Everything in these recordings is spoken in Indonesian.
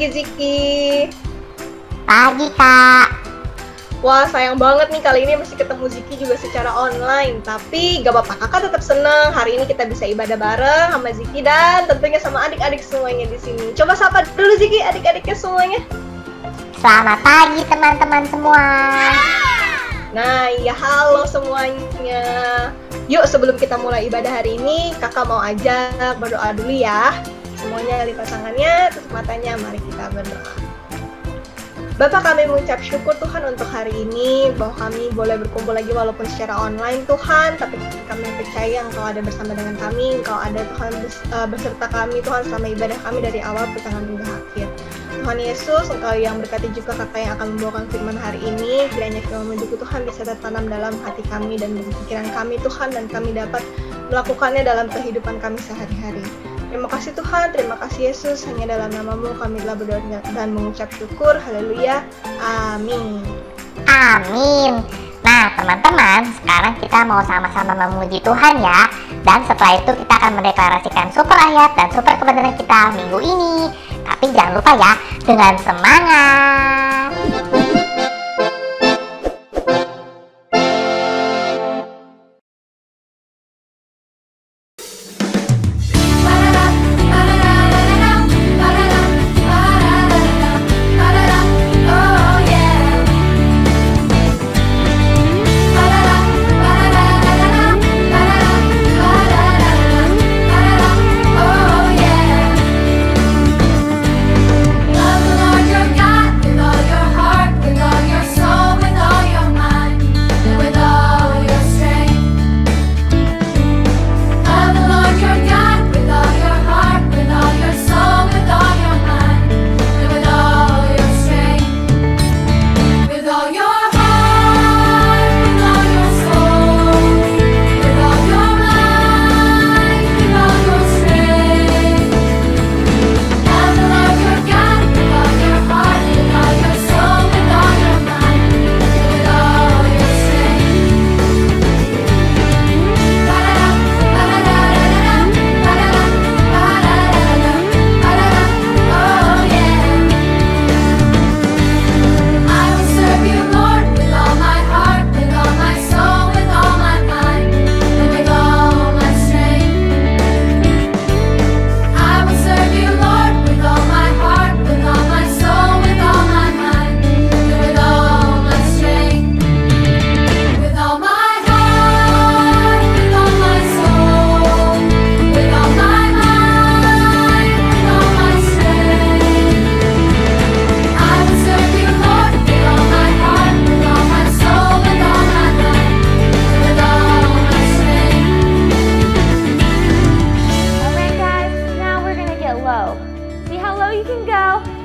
Ziki. Pagi, Kak. Wah, sayang banget nih kali ini masih ketemu Ziki juga secara online. Tapi gak apa-apa, kakak tetap seneng. Hari ini kita bisa ibadah bareng sama Ziki dan tentunya sama adik-adik semuanya di sini. Coba sapa dulu Ziki, adik-adiknya semuanya. Selamat pagi teman-teman semua. Nah, ya halo semuanya. Yuk sebelum kita mulai ibadah hari ini, kakak mau ajak berdoa dulu ya. Semuanya lipat tangannya, tutup matanya, mari kita berdoa. Bapak, kami mengucap syukur Tuhan untuk hari ini, bahwa kami boleh berkumpul lagi walaupun secara online Tuhan, tapi kami percaya Engkau ada bersama dengan kami, Engkau ada Tuhan beserta kami Tuhan selama ibadah kami dari awal pertengahan hingga akhir. Tuhan Yesus, Engkau yang berkati juga kakak yang akan membawakan firman hari ini, kiranya firman menjadi Tuhan bisa tertanam dalam hati kami dan pikiran kami Tuhan, dan kami dapat melakukannya dalam kehidupan kami sehari-hari. Terima kasih Tuhan, terima kasih Yesus, hanya dalam nama-Mu kami telah berdoa dan mengucap syukur, haleluya, amin. Amin. Nah teman-teman, sekarang kita mau sama-sama memuji Tuhan ya. Dan setelah itu kita akan mendeklarasikan super ayat dan super kebenaran kita minggu ini. Tapi jangan lupa ya, dengan semangat.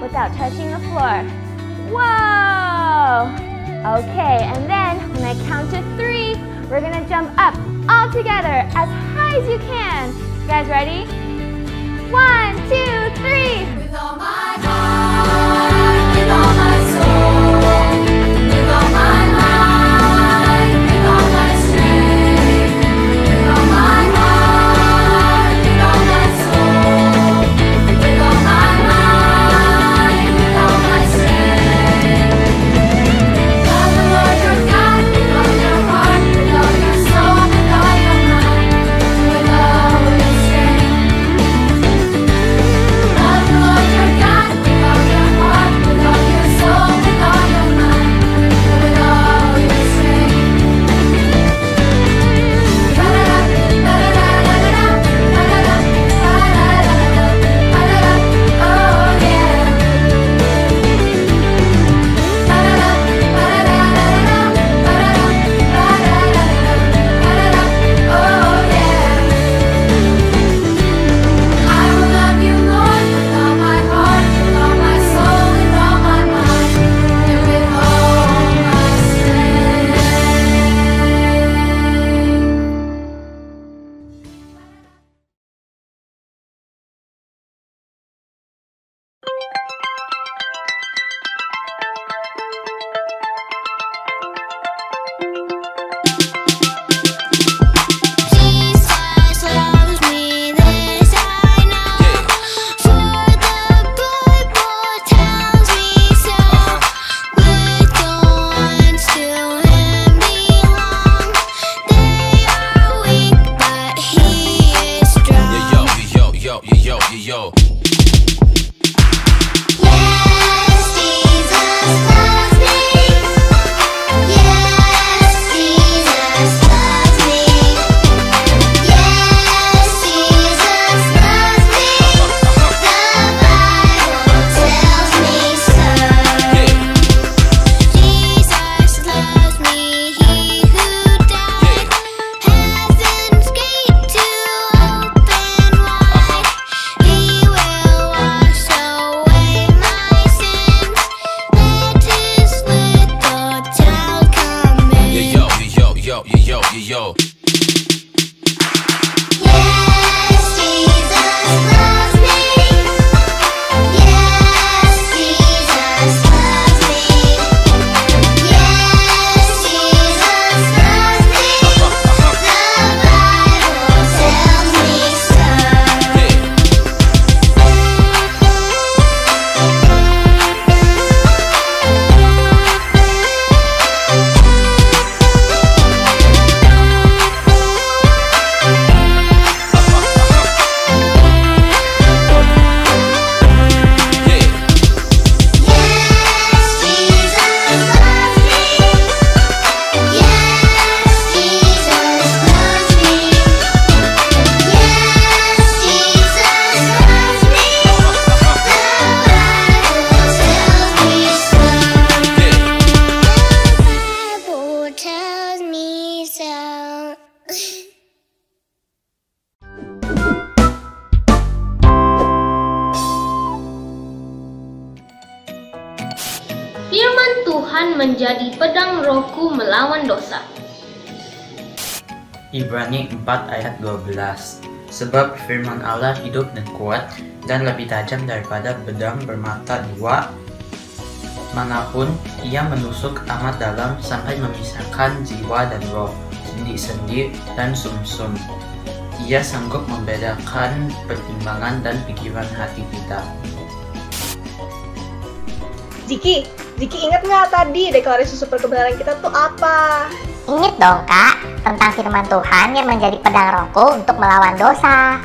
Without touching the floor. Whoa! Okay, and then when I count to 3, we're gonna jump up all together as high as you can. You guys ready? 1, 2, 3. With all my heart, with all my soul, with all my mind, with all my strength, with all my heart, with all my soul, with all my mind, with all my strength. Love the Lord your God with all your heart, with all your soul, with all your mind, with all your strength. Love the Lord your God with all yo, yo, yo, yo. Yes, Jesus loves me. Yes, Jesus loves me. Yes, Jesus loves me. The Bible tells me so. Yes, Jesus loves me. Yes, Jesus loves me. Yes, Jesus loves me. The Bible tells me so. Firman Tuhan menjadi pedang rohku melawan dosa. Ibrani 4 ayat 12. Sebab firman Allah hidup dan kuat dan lebih tajam daripada pedang bermata dua, manapun ia menusuk amat dalam sampai memisahkan jiwa dan roh, sendi-sendi dan sumsum. Ia sanggup membedakan pertimbangan dan pikiran hati kita. Ziki ingat nggak tadi deklarasi super kebenaran kita tuh apa? Ingat dong Kak, tentang firman Tuhan yang menjadi pedang rohku untuk melawan dosa.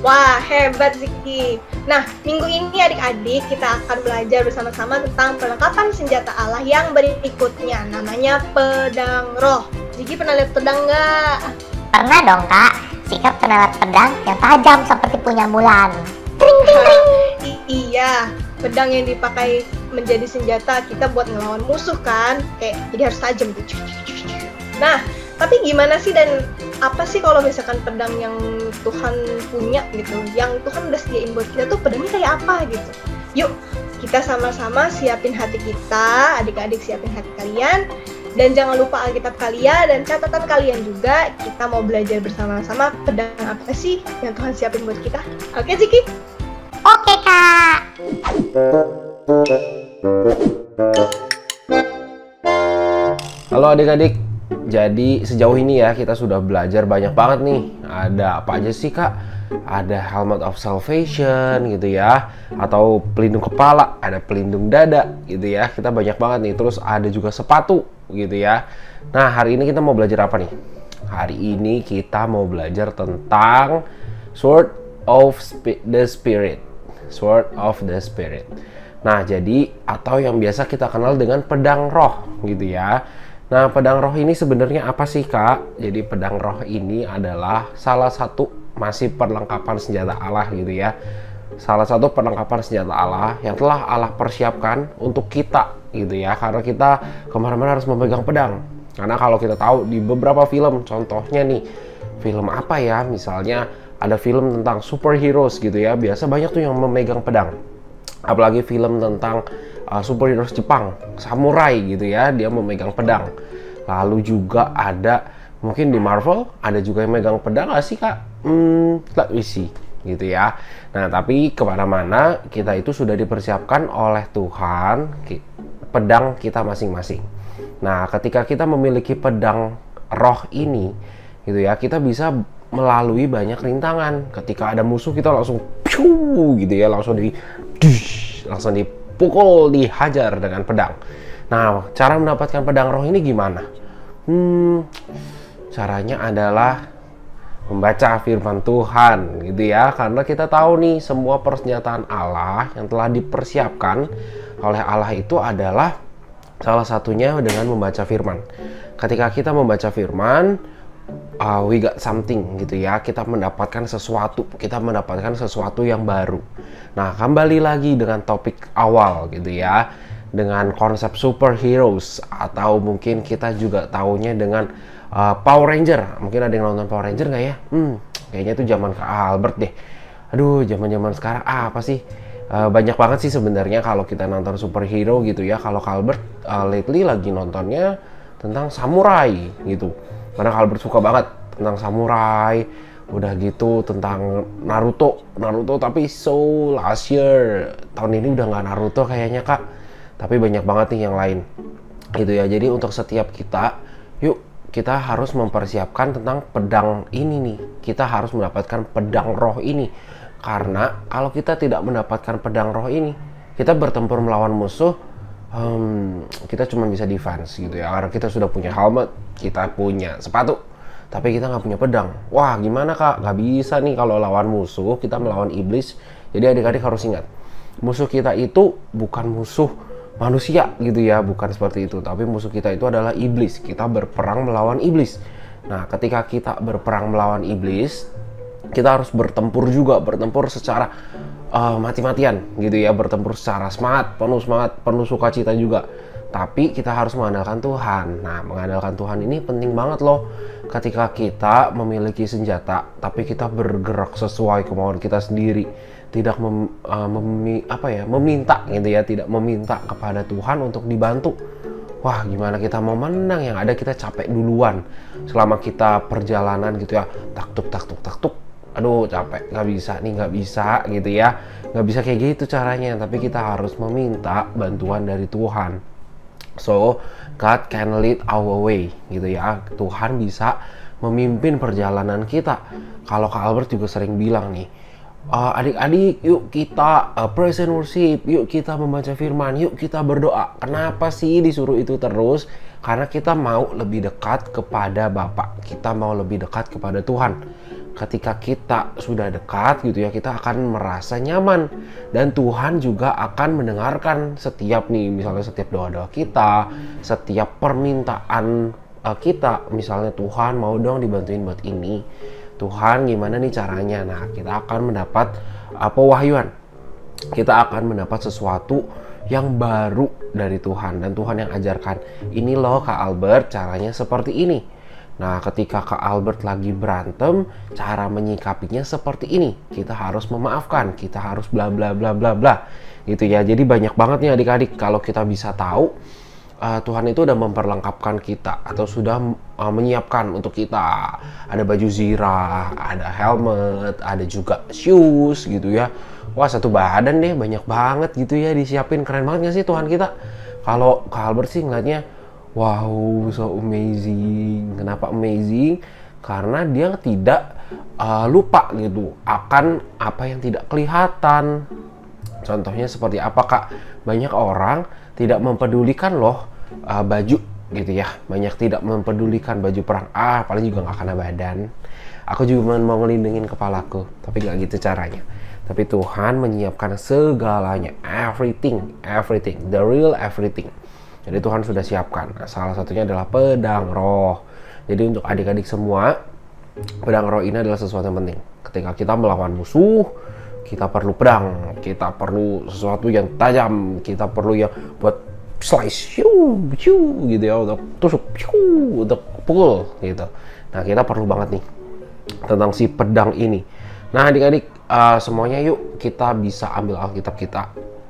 Wah, hebat Ziki. Nah, minggu ini adik-adik kita akan belajar bersama-sama tentang perlengkapan senjata Allah yang berikutnya, namanya pedang roh. Ziki pernah lihat pedang nggak? Pernah dong Kak, sikap penelat pedang yang tajam seperti punya Mulan. Iya, pedang yang dipakai menjadi senjata kita buat ngelawan musuh kan, kayak jadi harus tajam gitu. Nah, tapi gimana sih dan apa sih kalau misalkan pedang yang Tuhan punya gitu, yang Tuhan udah sediain buat kita tuh pedangnya kayak apa gitu? Yuk, kita sama-sama siapin hati kita, adik-adik siapin hati kalian, dan jangan lupa Alkitab kalian dan catatan kalian juga. Kita mau belajar bersama-sama pedang apa sih yang Tuhan siapin buat kita. Oke Ziki? Oke Kak. Halo adik-adik, jadi sejauh ini ya kita sudah belajar banyak banget nih. Ada apa aja sih Kak? Ada helmet of salvation gitu ya, atau pelindung kepala, ada pelindung dada gitu ya. Kita banyak banget nih. Terus ada juga sepatu gitu ya. Nah hari ini kita mau belajar apa nih? Hari ini kita mau belajar tentang Sword of the Spirit. Sword of the Spirit. Nah jadi atau yang biasa kita kenal dengan pedang roh gitu ya. Nah pedang roh ini sebenarnya apa sih Kak? Jadi pedang roh ini adalah salah satu masih perlengkapan senjata Allah gitu ya. Salah satu perlengkapan senjata Allah yang telah Allah persiapkan untuk kita gitu ya. Karena kita kemana-mana harus memegang pedang. Karena kalau kita tahu di beberapa film, contohnya nih film apa ya, misalnya ada film tentang superheroes gitu ya, biasa banyak tuh yang memegang pedang. Apalagi film tentang superheroes Jepang, samurai gitu ya, dia memegang pedang. Lalu juga ada mungkin di Marvel ada juga yang megang pedang gak sih Kak? Let me see gitu ya. Nah tapi kemana-mana kita itu sudah dipersiapkan oleh Tuhan pedang kita masing-masing. Nah ketika kita memiliki pedang roh ini gitu ya, kita bisa melalui banyak rintangan. Ketika ada musuh kita langsung piu gitu ya, langsung dipukul, dihajar dengan pedang. Nah cara mendapatkan pedang roh ini gimana? Caranya adalah membaca firman Tuhan gitu ya, karena kita tahu nih semua persenjataan Allah yang telah dipersiapkan oleh Allah itu adalah salah satunya dengan membaca firman. Ketika kita membaca firman, we got something gitu ya, kita mendapatkan sesuatu, yang baru. Nah kembali lagi dengan topik awal gitu ya, dengan konsep superheroes, atau mungkin kita juga taunya dengan Power Ranger. Mungkin ada yang nonton Power Ranger nggak ya? Kayaknya itu zaman Kak Albert deh. Aduh, zaman sekarang apa sih? Banyak banget sih sebenarnya kalau kita nonton superhero gitu ya. Kalau Kak Albert lately lagi nontonnya tentang samurai gitu. Karena Albert suka banget tentang samurai, udah gitu tentang Naruto tapi so last year, tahun ini udah nggak Naruto kayaknya Kak, tapi banyak banget nih yang lain gitu ya. Jadi untuk setiap kita, yuk kita harus mempersiapkan tentang pedang ini nih. Kita harus mendapatkan pedang roh ini, karena kalau kita tidak mendapatkan pedang roh ini, kita bertempur melawan musuh, kita cuma bisa defense gitu ya, karena kita sudah punya helmet, kita punya sepatu, tapi kita nggak punya pedang. Wah gimana Kak, nggak bisa nih kalau lawan musuh, kita melawan iblis. Jadi adik-adik harus ingat, musuh kita itu bukan musuh manusia gitu ya, bukan seperti itu, tapi musuh kita itu adalah iblis. Kita berperang melawan iblis. Nah ketika kita berperang melawan iblis, kita harus bertempur juga, bertempur secara mati-matian gitu ya, bertempur secara semangat, penuh sukacita juga. Tapi kita harus mengandalkan Tuhan. Nah, mengandalkan Tuhan ini penting banget loh. Ketika kita memiliki senjata, tapi kita bergerak sesuai kemauan kita sendiri, tidak meminta gitu ya, tidak meminta kepada Tuhan untuk dibantu. Wah, gimana kita mau menang? Yang ada kita capek duluan. Selama kita perjalanan gitu ya, tak-tuk. Aduh capek, nggak bisa gitu ya, nggak bisa kayak gitu caranya. Tapi kita harus meminta bantuan dari Tuhan. So God can lead our way gitu ya. Tuhan bisa memimpin perjalanan kita. Kalau Kak Albert juga sering bilang nih, adik-adik yuk kita praise and worship, yuk kita membaca firman, yuk kita berdoa. Kenapa sih disuruh itu terus? Karena kita mau lebih dekat kepada Bapa, kita mau lebih dekat kepada Tuhan. Ketika kita sudah dekat gitu ya, kita akan merasa nyaman, dan Tuhan juga akan mendengarkan setiap doa-doa kita, setiap permintaan kita. Misalnya Tuhan mau dong dibantuin buat ini, Tuhan gimana nih caranya. Nah kita akan mendapat pewahyuan, kita akan mendapat sesuatu yang baru dari Tuhan, dan Tuhan yang ajarkan, ini loh Kak Albert caranya seperti ini. Nah ketika Kak Albert lagi berantem, cara menyikapinya seperti ini, kita harus memaafkan, kita harus bla bla bla bla bla gitu ya. Jadi banyak banget nih adik-adik, kalau kita bisa tahu Tuhan itu udah memperlengkapkan kita, atau sudah menyiapkan untuk kita. Ada baju zirah, ada helmet, ada juga shoes gitu ya. Wah satu badan deh, banyak banget gitu ya disiapin. Keren banget gak sih Tuhan kita? Kalau Kak Albert sih ngeliatnya, wow, so amazing. Kenapa amazing? Karena dia tidak lupa gitu akan apa yang tidak kelihatan. Contohnya seperti apa Kak? Banyak orang tidak mempedulikan loh baju gitu ya. Banyak tidak mempedulikan baju perang. Paling juga nggak kena badan. Aku juga mau ngelindungin kepalaku. Tapi nggak gitu caranya. Tapi Tuhan menyiapkan segalanya. Everything. The real everything. Jadi Tuhan sudah siapkan. Nah, salah satunya adalah pedang roh. Jadi untuk adik-adik semua, pedang roh ini adalah sesuatu yang penting. Ketika kita melawan musuh, kita perlu pedang, kita perlu sesuatu yang tajam, kita perlu yang buat slice, gitu ya, untuk tusuk, untuk pukul gitu. Nah kita perlu banget nih tentang si pedang ini. Nah adik-adik semuanya yuk kita bisa ambil Alkitab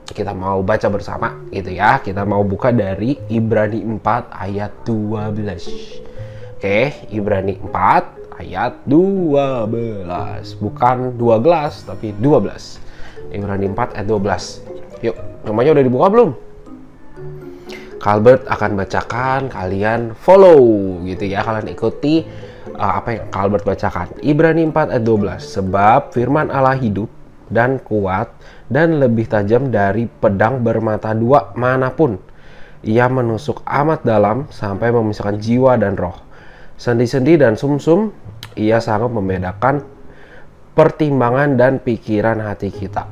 kita mau baca bersama gitu ya. Kita mau buka dari Ibrani 4 ayat 12. Oke, Ibrani 4 ayat 12. Bukan 12 tapi 12. Ibrani 4 ayat 12. Yuk, namanya udah dibuka belum? Albert akan bacakan, kalian follow gitu ya. Kalian ikuti apa yang Albert bacakan. Ibrani 4 ayat 12. Sebab firman Allah hidup dan kuat dan lebih tajam dari pedang bermata dua manapun. Ia menusuk amat dalam sampai memisahkan jiwa dan roh, sendi-sendi dan sumsum. Ia sanggup membedakan pertimbangan dan pikiran hati kita.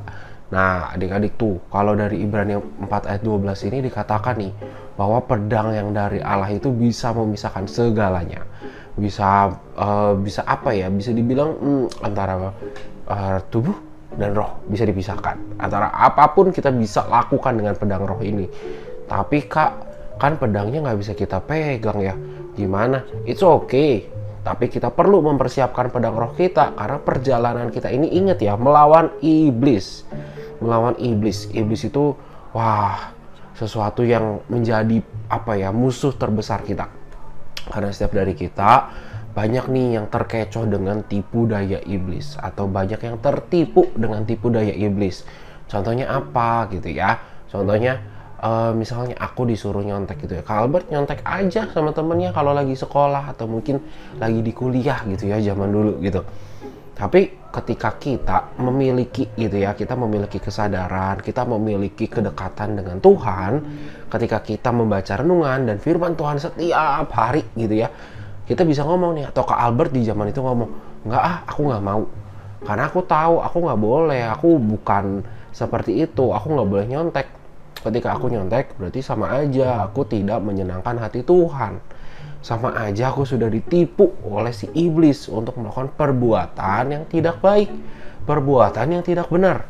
Nah adik-adik tuh, kalau dari Ibrani 4 ayat 12 ini dikatakan nih bahwa pedang yang dari Allah itu bisa memisahkan segalanya. Bisa apa ya, bisa dibilang antara tubuh dan roh bisa dipisahkan. Antara apapun kita bisa lakukan dengan pedang roh ini. Tapi Kak, kan pedangnya nggak bisa kita pegang ya. Gimana? It's okay. Tapi kita perlu mempersiapkan pedang roh kita, karena perjalanan kita ini, ingat ya, melawan iblis. Melawan iblis. Iblis itu, wah, sesuatu yang menjadi apa ya, musuh terbesar kita. Karena setiap dari kita banyak nih yang terkecoh dengan tipu daya iblis, atau banyak yang tertipu dengan tipu daya iblis. Contohnya apa gitu ya? Contohnya misalnya aku disuruh nyontek gitu ya. Kak Albert nyontek aja sama temennya kalau lagi sekolah atau mungkin lagi di kuliah gitu ya, zaman dulu gitu. Tapi ketika kita memiliki gitu ya, kita memiliki kesadaran, kita memiliki kedekatan dengan Tuhan, ketika kita membaca renungan dan firman Tuhan setiap hari gitu ya, kita bisa ngomong nih, atau Kak Albert di zaman itu ngomong, enggak aku nggak mau. Karena aku tahu aku nggak boleh, aku bukan seperti itu, aku nggak boleh nyontek. Ketika aku nyontek berarti sama aja aku tidak menyenangkan hati Tuhan. Sama aja aku sudah ditipu oleh si iblis untuk melakukan perbuatan yang tidak baik, perbuatan yang tidak benar.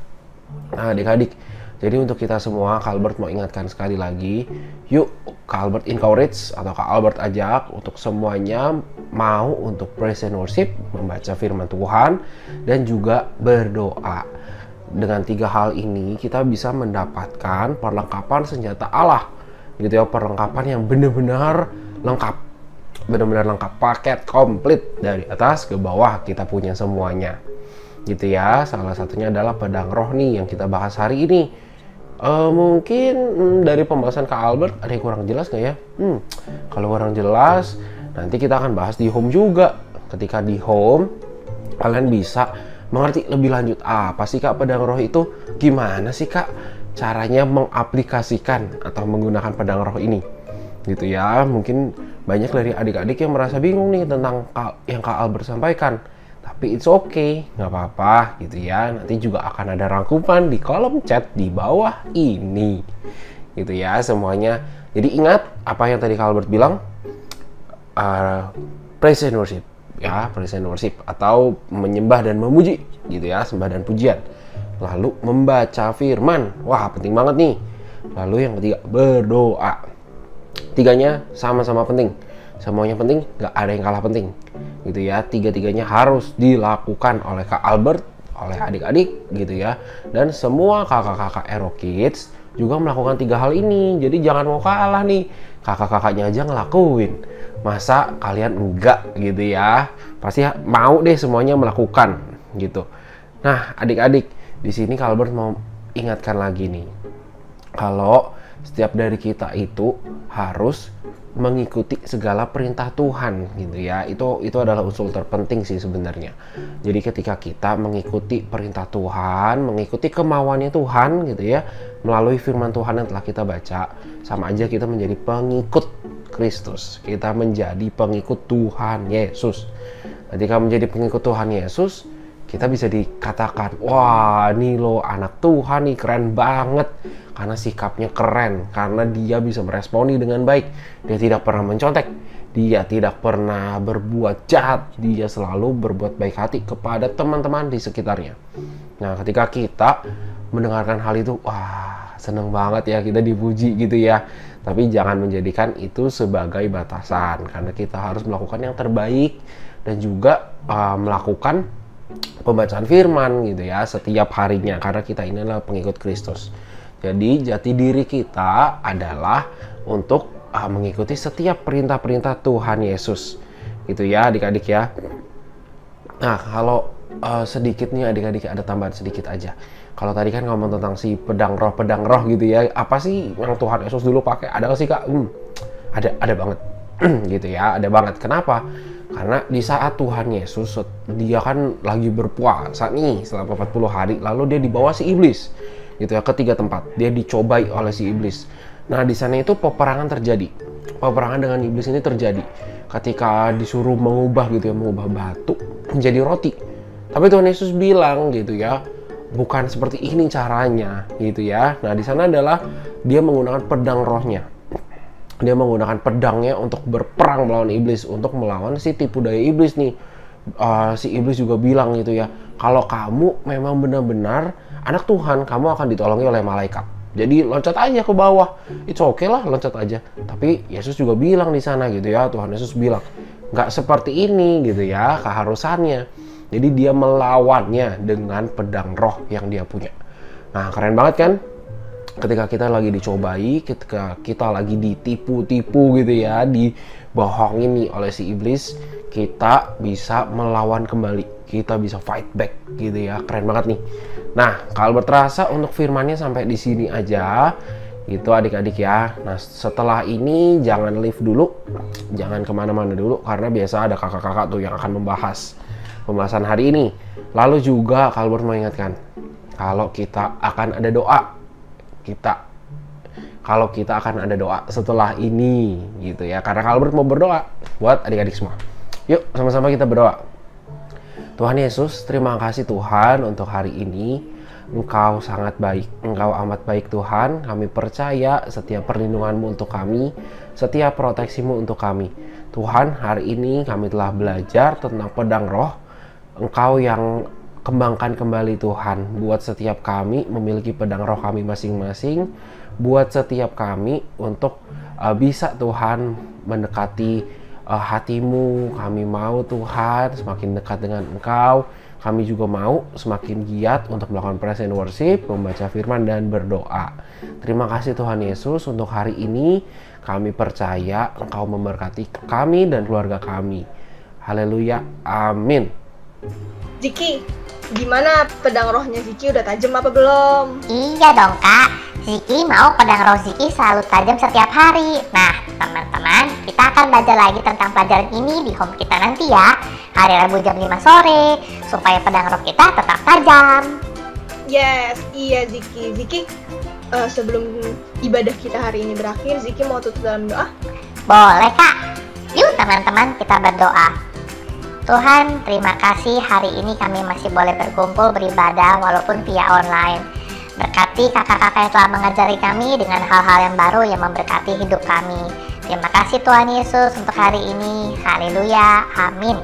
Nah adik-adik, jadi untuk kita semua, Kak Albert mau ingatkan sekali lagi, yuk Kak Albert encourage atau Kak Albert ajak untuk semuanya mau untuk praise and worship, membaca firman Tuhan, dan juga berdoa. Dengan 3 hal ini kita bisa mendapatkan perlengkapan senjata Allah, gitu ya, perlengkapan yang benar-benar lengkap. Benar-benar lengkap, paket komplit dari atas ke bawah kita punya semuanya gitu ya. Salah satunya adalah pedang roh nih yang kita bahas hari ini. Mungkin dari pembahasan Kak Albert ada yang kurang jelas gak ya? Kalau kurang jelas nanti kita akan bahas di home juga. Ketika di home kalian bisa mengerti lebih lanjut apa sih Kak pedang roh itu, gimana sih Kak caranya mengaplikasikan atau menggunakan pedang roh ini gitu ya. Mungkin banyak dari adik-adik yang merasa bingung nih tentang yang Kak Albert sampaikan, tapi it's okay, nggak apa-apa gitu ya. Nanti juga akan ada rangkuman di kolom chat di bawah ini gitu ya semuanya. Jadi ingat apa yang tadi Kak Albert bilang, praise and worship ya, praise and worship atau menyembah dan memuji gitu ya, sembah dan pujian. Lalu membaca firman, wah penting banget nih. Lalu yang ketiga berdoa. Tiganya sama-sama penting, semuanya penting, gak ada yang kalah penting gitu ya. Tiga-tiganya harus dilakukan oleh Kak Albert, oleh adik-adik gitu ya, dan semua kakak-kakak Aero Kids juga melakukan 3 hal ini. Jadi jangan mau kalah nih, kakak-kakaknya aja ngelakuin, masa kalian enggak gitu ya. Pasti mau deh semuanya melakukan gitu. Nah adik-adik, di sini Kak Albert mau ingatkan lagi nih, kalau setiap dari kita itu harus mengikuti segala perintah Tuhan gitu ya. Itu adalah unsur terpenting sih sebenarnya. Jadi ketika kita mengikuti perintah Tuhan, mengikuti kemauannya Tuhan gitu ya, melalui firman Tuhan yang telah kita baca, sama aja kita menjadi pengikut Kristus. Kita menjadi pengikut Tuhan Yesus. Ketika menjadi pengikut Tuhan Yesus, kita bisa dikatakan, wah ini loh anak Tuhan nih, keren banget. Karena sikapnya keren, karena dia bisa meresponi dengan baik. Dia tidak pernah mencontek, dia tidak pernah berbuat jahat, dia selalu berbuat baik hati kepada teman-teman di sekitarnya. Nah ketika kita mendengarkan hal itu, wah seneng banget ya, kita dipuji gitu ya. Tapi jangan menjadikan itu sebagai batasan, karena kita harus melakukan yang terbaik dan juga melakukan pembacaan firman gitu ya setiap harinya, karena kita ini adalah pengikut Kristus. Jadi jati diri kita adalah untuk mengikuti setiap perintah-perintah Tuhan Yesus gitu ya adik-adik ya. Nah kalau sedikit nih adik-adik, ada tambahan sedikit aja. Kalau tadi kan ngomong tentang si pedang roh gitu ya, apa sih yang Tuhan Yesus dulu pakai? Ada nggak sih Kak? Ada banget gitu ya, ada banget. Kenapa? Karena di saat Tuhan Yesus, dia kan lagi berpuasa nih selama 40 hari, lalu dia dibawa si iblis gitu ya ke 3 tempat. Dia dicobai oleh si iblis. Nah di sana itu peperangan terjadi. Peperangan dengan iblis ini terjadi ketika disuruh mengubah gitu ya, mengubah batu menjadi roti. Tapi Tuhan Yesus bilang gitu ya, bukan seperti ini caranya gitu ya. Nah di sana adalah dia menggunakan pedang rohnya. Dia menggunakan pedangnya untuk berperang melawan iblis, untuk melawan si tipu daya iblis nih. Si iblis juga bilang gitu ya, kalau kamu memang benar-benar anak Tuhan, kamu akan ditolongi oleh malaikat. Jadi loncat aja ke bawah, it's okay lah, loncat aja. Tapi Yesus juga bilang di sana gitu ya, Tuhan Yesus bilang nggak seperti ini gitu ya keharusannya. Jadi dia melawannya dengan pedang roh yang dia punya. Nah keren banget kan? ketika kita lagi dicobai, ketika kita lagi ditipu-tipu gitu ya, dibohongin nih oleh si iblis, kita bisa melawan kembali, kita bisa fight back gitu ya. Keren banget nih. Nah, kalau berterasa untuk firmannya sampai di sini aja gitu adik-adik ya. Nah, setelah ini jangan leave dulu, jangan kemana-mana dulu, karena biasa ada kakak-kakak tuh yang akan membahas pembahasan hari ini. Lalu juga Kalbert mau ingatkan, kalau kita akan ada doa, kalau kita akan ada doa setelah ini gitu ya, karena Kalbert mau berdoa buat adik-adik semua. Yuk sama-sama kita berdoa. Tuhan Yesus, terima kasih Tuhan untuk hari ini. Engkau sangat baik, Engkau amat baik Tuhan. Kami percaya setiap perlindungan-Mu untuk kami, setiap proteksi-Mu untuk kami. Tuhan, hari ini kami telah belajar tentang pedang roh. Engkau yang kembangkan kembali Tuhan, buat setiap kami memiliki pedang roh kami masing-masing, buat setiap kami untuk bisa Tuhan mendekati hati-Mu. Kami mau Tuhan semakin dekat dengan Engkau. Kami juga mau semakin giat untuk melakukan praise and worship, membaca firman dan berdoa. Terima kasih Tuhan Yesus untuk hari ini. Kami percaya Engkau memberkati kami dan keluarga kami. Haleluya, amin. Ziki, gimana pedang rohnya Ziki, udah tajam apa belum? Iya dong Kak, Ziki mau pedang roh Ziki selalu tajam setiap hari. Nah teman-teman, kita akan belajar lagi tentang pelajaran ini di home kita nanti ya, hari Rabu jam 5 sore, supaya pedang roh kita tetap tajam. Yes, iya Ziki. Ziki, sebelum ibadah kita hari ini berakhir, Ziki mau tutup dalam doa? Boleh Kak, yuk teman-teman kita berdoa. Tuhan, terima kasih hari ini kami masih boleh berkumpul beribadah walaupun via online. Berkati kakak-kakak yang telah mengajari kami dengan hal-hal yang baru yang memberkati hidup kami. Terima kasih Tuhan Yesus untuk hari ini. Haleluya, amin.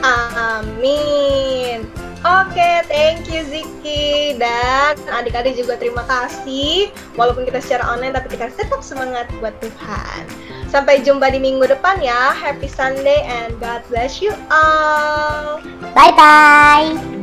Amin. Oke, thank you Ziki. Dan adik-adik juga terima kasih. Walaupun kita secara online, tapi kita tetap semangat buat Tuhan. Sampai jumpa di minggu depan ya. Happy Sunday and God bless you all. Bye-bye.